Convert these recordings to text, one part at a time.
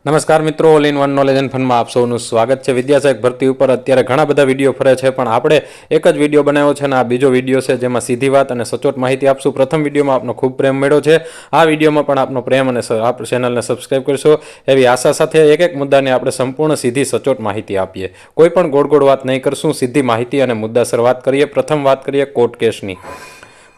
નમસ્કાર મિત્રો, all in one knowledge and ફનમાં આપ સૌનું સ્વાગત છે। વિદ્યાસહાયક ભરતી ઉપર અત્યારે ઘણા બધા વિડીયો ફરે છે, પણ આપણે એક જ વિડીયો બનાવ્યો છે અને આ બીજો વિડીયો છે જેમાં સીધી વાત અને સચોટ માહિતી આપશું। પ્રથમ વિડીયોમાં આપનો ખૂબ પ્રેમ મળ્યો છે, આ વિડીયોમાં પણ આપનો પ્રેમ અને આપ ચેનલને સબસ્ક્રાઇબ કરશો એવી આશા સાથે એક એક મુદ્દાને આપણે સંપૂર્ણ સીધી સચોટ માહિતી આપીએ। કોઈ પણ ગોળ વાત નહીં કરશું, સીધી માહિતી અને મુદ્દાસર વાત કરીએ। પ્રથમ વાત કરીએ કોર્ટ કેસની।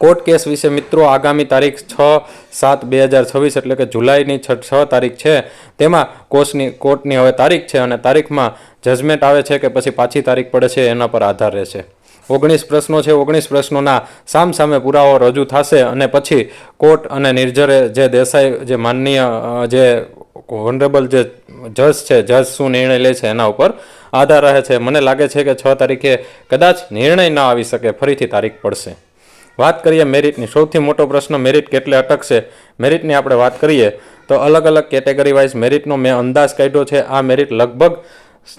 કોર્ટ કેસ વિશે મિત્રો, આગામી તારીખ 6/7/2026 એટલે કે જુલાઈની 6 તારીખ છે, તેમાં કોર્ટની હવે તારીખ છે અને તારીખમાં જજમેન્ટ આવે છે કે પછી પાછી તારીખ પડે છે એના પર આધાર રહેશે। 19 પ્રશ્નો છે, 19 પ્રશ્નોના સામસામે પુરાવો રજૂ થશે અને પછી કોર્ટ અને નિર્જરે જે દેસાઈ જે માનનીય જે ઓનરેબલ જે જજ છે, જજ શું નિર્ણય લે છે એના ઉપર આધાર રહે છે। મને લાગે છે કે 6 તારીખે કદાચ નિર્ણય ન આવી શકે, ફરીથી તારીખ પડશે। વાત કરીએ મેરિટની। સૌથી મોટો પ્રશ્ન મેરિટ કેટલે અટકશે। મેરિટની આપણે વાત કરીએ તો અલગ અલગ કેટેગરી વાઇઝ મેરિટનો મેં અંદાજ કાઢ્યો છે। આ મેરિટ લગભગ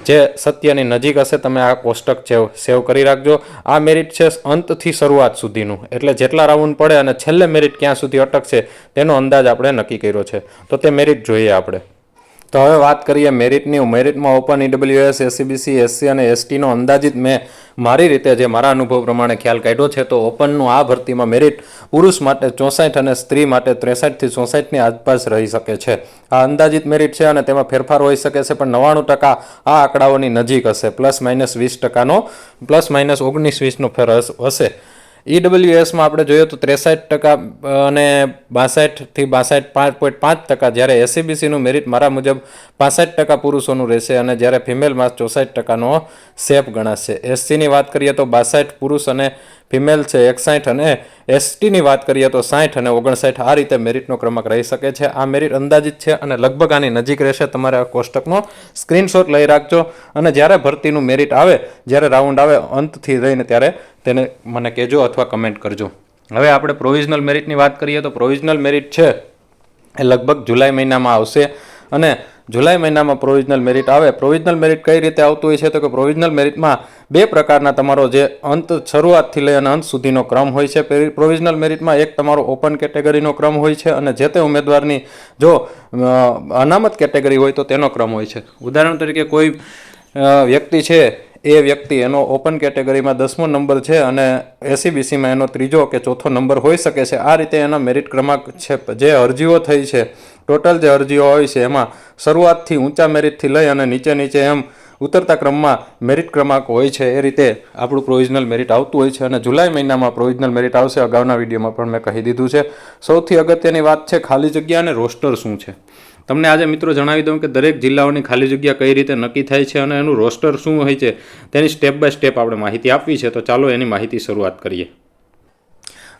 જે સત્યની નજીક હશે, તમે આ કોષ્ટક સેવ કરી રાખજો। આ મેરિટ છે અંતથી શરૂઆત સુધીનું, એટલે જેટલા રાઉન્ડ પડે અને છેલ્લે મેરિટ ક્યાં સુધી અટકશે તેનો અંદાજ આપણે નક્કી કર્યો છે। તો તે મેરિટ જોઈએ આપણે। તો હવે વાત કરીએ મેરિટની। મેરિટમાં ઓપન, ઈડબ્લ્યુએસ, એસસીબીસી, એસસી અને એસટીનો અંદાજિત મેં મારી રીતે જે મારા અનુભવ પ્રમાણે ખ્યાલ કાઢ્યો છે, તો ઓપનનું આ ભરતીમાં મેરિટ પુરુષ માટે 64 અને સ્ત્રી માટે 63 થી 64ની આસપાસ રહી શકે છે। આ અંદાજિત મેરિટ છે અને તેમાં ફેરફાર હોઈ શકે છે, પણ 99% આ આંકડાઓની નજીક હશે। ±20%નો ±19-20નો ફેર હશે। ઈડબ્લ્યુએસમાં આપણે જોઈએ તો 63% અને 62 થી 5.5%, જ્યારે એસસીબીસીનું મેરિટ મારા મુજબ 65% પુરુષોનું રહેશે અને જ્યારે ફિમેલમાં 64%નો શેપ ગણાશે। એસસીની વાત કરીએ તો 62 પુરુષ અને ફિમેલ છે 61, અને એસટીની વાત કરીએ તો 60 અને 59। આ રીતે મેરિટનો ક્રમાંક રહી શકે છે। આ મેરિટ અંદાજિત છે અને લગભગ આની નજીક રહેશે। તમારે આ કોષ્ટકનો સ્ક્રીનશોટ લઈ રાખજો અને જ્યારે ભરતીનું મેરિટ આવે, જ્યારે રાઉન્ડ આવે અંતથી રહીને, ત્યારે તેને મને કહેજો અથવા કમેન્ટ કરજો। હવે આપણે પ્રોવિઝનલ મેરિટની વાત કરીએ તો પ્રોવિઝનલ મેરિટ છે એ લગભગ જુલાઈ મહિનામાં આવશે અને જુલાઈ મહિનામાં પ્રોવિઝનલ મેરિટ આવે। પ્રોવિઝનલ મેરિટ કઈ રીતે આવતું હોય છે તો કે પ્રોવિઝનલ મેરિટમાં બે પ્રકારના તમારો જે શરૂઆતથી લઈ અને અંત સુધીનો ક્રમ હોય છે। પ્રોવિઝનલ મેરિટમાં એક તમારો ઓપન કેટેગરીનો ક્રમ હોય છે અને જે તે ઉમેદવારની જો અનામત કેટેગરી હોય તો તેનો ક્રમ હોય છે। ઉદાહરણ તરીકે કોઈ વ્યક્તિ છે, એ વ્યક્તિ એનો ઓપન કેટેગરીમાં 10મો નંબર છે અને એસસીબીસીમાં એનો 3જો કે 4થો નંબર હોઈ શકે છે। આ રીતે એના મેરિટ ક્રમાંક છે। જે અરજીઓ થઈ છે, ટોટલ જે અરજીઓ હોય છે, એમાં શરૂઆતથી ઊંચા મેરિટથી લઈ અને નીચે એમ ઉતરતા ક્રમમાં મેરિટ ક્રમાંક હોય છે। એ રીતે આપણું પ્રોવિઝનલ મેરિટ આવતું હોય છે અને જુલાઈ મહિનામાં પ્રોવિઝનલ મેરિટ આવશે। અગાઉના વિડીયોમાં પણ મેં કહી દીધું છે। સૌથી અગત્યની વાત છે ખાલી જગ્યા અને રોસ્ટર શું છે। તમને આજે મિત્રો જણાવી દઉં કે દરેક જિલ્લાઓની ખાલી જગ્યા કઈ રીતે નક્કી થાય છે અને એનું રોસ્ટર શું હોય છે તેની સ્ટેપ બાય સ્ટેપ આપણે માહિતી આપવી છે। તો ચાલો એની માહિતી શરૂઆત કરીએ।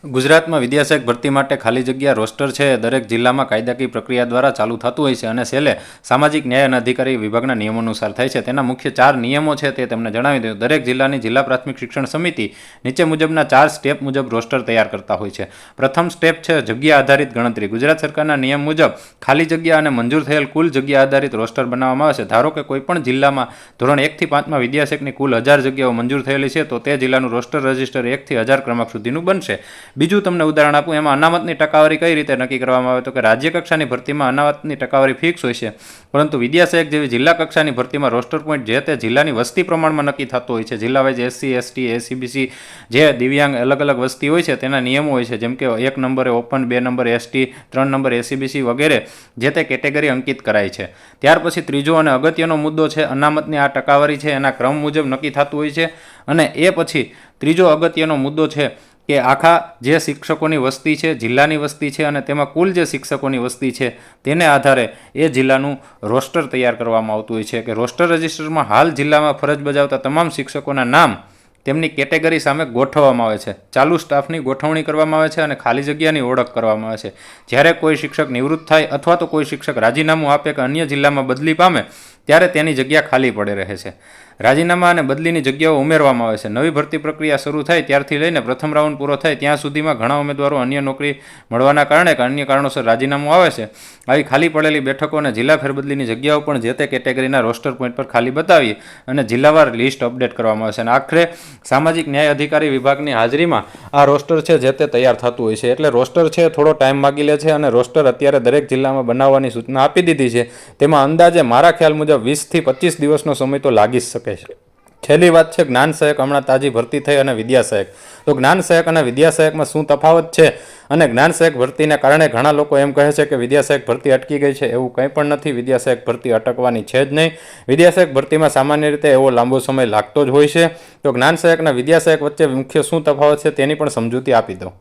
ગુજરાતમાં વિદ્યાસહાયક ભરતી માટે ખાલી જગ્યા રોસ્ટર છે દરેક જિલ્લામાં કાયદાકીય પ્રક્રિયા દ્વારા ચાલુ થતું હોય છે અને છેલ્લે સામાજિક ન્યાય અને અધિકારી વિભાગના નિયમો અનુસાર થાય છે। તેના મુખ્ય 4 નિયમો છે તે તમને જણાવી દઉં। દરેક જિલ્લાની જિલ્લા પ્રાથમિક શિક્ષણ સમિતિ નીચે મુજબના 4 સ્ટેપ મુજબ રોસ્ટર તૈયાર કરતા હોય છે। પ્રથમ સ્ટેપ છે જગ્યા આધારિત ગણતરી। ગુજરાત સરકારના નિયમ મુજબ ખાલી જગ્યા અને મંજૂર થયેલ કુલ જગ્યા આધારિત રોસ્ટર બનાવવામાં આવે છે। ધારો કે કોઈપણ જિલ્લામાં ધોરણ 1 થી 5માં વિદ્યાસહાયકની કુલ 1000 જગ્યાઓ મંજૂર થયેલી છે, તો તે જિલ્લાનું રોસ્ટર રજિસ્ટર 1 થી 1000 ક્રમાંક સુધીનું બનશે। બીજું તમને ઉદાહરણ આપું, એમાં અનામતની ટકાવારી કઈ રીતે નક્કી કરવામાં આવે તો કે રાજ્ય કક્ષાની ભરતીમાં અનામતની ટકાવારી ફિક્સ હોય છે, પરંતુ વિદ્યાસહાયક જેવી જિલ્લા કક્ષાની ભરતીમાં રોસ્ટર પોઈન્ટ જે તે જિલ્લાની વસ્તી પ્રમાણમાં નક્કી થતો હોય છે। જિલ્લા વાઇઝ એસસી, એસટી, એસસીબીસી જે દિવ્યાંગ અલગ અલગ વસ્તી હોય છે તેના નિયમો હોય છે, જેમ કે 1 નંબરે open, 2 number ST, 3 number SCBC વગેરે જે તે કેટેગરી અંકિત કરાય છે। ત્યાર પછી ત્રીજો અને અગત્યનો મુદ્દો છે અનામતની આ ટકાવારી છે એના ક્રમ મુજબ નક્કી થતું હોય છે અને એ પછી ત્રીજો અગત્યનો મુદ્દો છે કે આખા જે શિક્ષકોની વસ્તી છે, જિલ્લાની વસ્તી છે અને તેમાં કુલ જે શિક્ષકોની વસ્તી છે તેને આધારે એ જિલ્લાનું રોસ્ટર તૈયાર કરવામાં આવતું હોય છે। કે રોસ્ટર રજિસ્ટરમાં હાલ જિલ્લામાં ફરજ બજાવતા તમામ શિક્ષકોના નામ તેમની કેટેગરી સામે ગોઠવવામાં આવે છે। ચાલુ સ્ટાફની ગોઠવણી કરવામાં આવે છે અને ખાલી જગ્યાની ઓળખ કરવામાં આવે છે। જ્યારે કોઈ શિક્ષક નિવૃત્ત થાય અથવા તો કોઈ શિક્ષક રાજીનામું આપે કે અન્ય જિલ્લામાં બદલી પામે ત્યારે તેની જગ્યા ખાલી પડે રહે છે। રાજીનામા અને બદલીની જગ્યાઓ ઉમેરવામાં આવે છે. નવી ભરતી પ્રક્રિયા શરૂ થાય ત્યારથી લઈને પ્રથમ રાઉન્ડ પૂરો થાય ત્યાં સુધીમાં ઘણા ઉમેદવારો અન્ય નોકરી મળવાના કારણે કે અન્ય કારણોસર રાજીનામું આવે છે. આવી ખાલી પડેલી બેઠકો અને જિલ્લા ફેરબદલીની જગ્યાઓ પણ જે તે કેટેગરીના રોસ્ટર પોઈન્ટ પર ખાલી બતાવી અને જિલ્લાવાર લિસ્ટ અપડેટ કરવામાં આવે છે. અને આખરે સામાજિક ન્યાય અધિકારી વિભાગની હાજરીમાં આ રોસ્ટર છે જે તે તૈયાર થતું હોય છે. એટલે રોસ્ટર છે થોડો ટાઈમ માગી લે છે અને રોસ્ટર અત્યારે દરેક જિલ્લામાં બનાવવાની સૂચના આપી દીધી છે. તેમાં અંદાજે મારા ખ્યાલ મુજબ 20 થી 25 દિવસનો સમય તો લાગી જ શકે છે. છેલ્લી વાત છે જ્ઞાન સહાયક. હમણાં તાજી ભરતી થઈ અને વિદ્યા સહાયક. તો જ્ઞાન સહાયક અને વિદ્યા સહાયકમાં શું તફાવત છે અને જ્ઞાન સહાયક ભરતીને કારણે ઘણા લોકો એમ કહે છે કે વિદ્યા સહાયક ભરતી અટકી ગઈ છે. એવું કંઈ પણ નથી. વિદ્યા સહાયક ભરતી અટકવાની છે જ નહીં. વિદ્યા સહાયક ભરતીમાં સામાન્ય રીતે એવો લાંબો સમય લાગતો જ હોય છે. તો જ્ઞાન સહાયક અને વિદ્યા સહાયક વચ્ચે મુખ્ય શું તફાવત છે તેની પણ સમજૂતી આપી દો.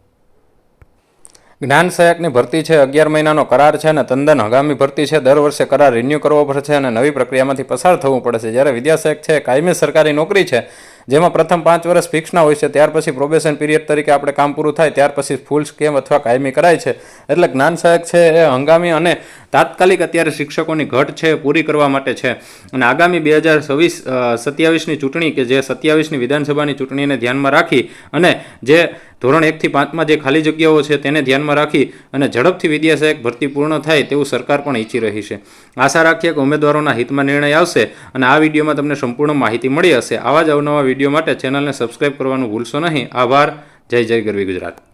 જ્ઞાન સહાયકની ભરતી છે 11 મહિનાનો કરાર છે અને તદ્દન હંગામી ભરતી છે. દર વર્ષે કરાર રિન્યૂ કરવો પડે છે અને નવી પ્રક્રિયામાંથી પસાર થવું પડે છે. જ્યારે વિદ્યા સહાયક છે કાયમી સરકારી નોકરી છે જેમાં પ્રથમ 5 વર્ષ ફિક્સના હોય છે. ત્યાર પછી પ્રોબેશન પીરિયડ તરીકે આપણે કામ પૂરું થાય ત્યાર પછી ફૂલ સ્કેમ અથવા કાયમી કરાય છે. એટલે જ્ઞાન સહાયક છે એ હંગામી અને તાત્કાલિક અત્યારે શિક્ષકોની ઘટ છે પૂરી કરવા માટે છે. અને આગામી 2027ની ચૂંટણી કે જે 27ની વિધાનસભાની ચૂંટણીને ધ્યાનમાં રાખી અને જે ધોરણ 1 થી 5માં જે ખાલી જગ્યાઓ છે તેને ધ્યાનમાં રાખી અને ઝડપથી વિદ્યા સહાયક ભરતી પૂર્ણ થાય તેવું સરકાર પણ ઈચ્છી રહી છે. આશા રાખીએ કે ઉમેદવારોના હિતમાં નિર્ણય આવશે અને આ વિડીયોમાં તમને સંપૂર્ણ માહિતી મળી હશે. આવા જ અવનવા વિડીયો માટે ચેનલને સબસ્ક્રાઇબ કરવાનું ભૂલશો નહીં. આભાર. જય જય ગરવી ગુજરાત.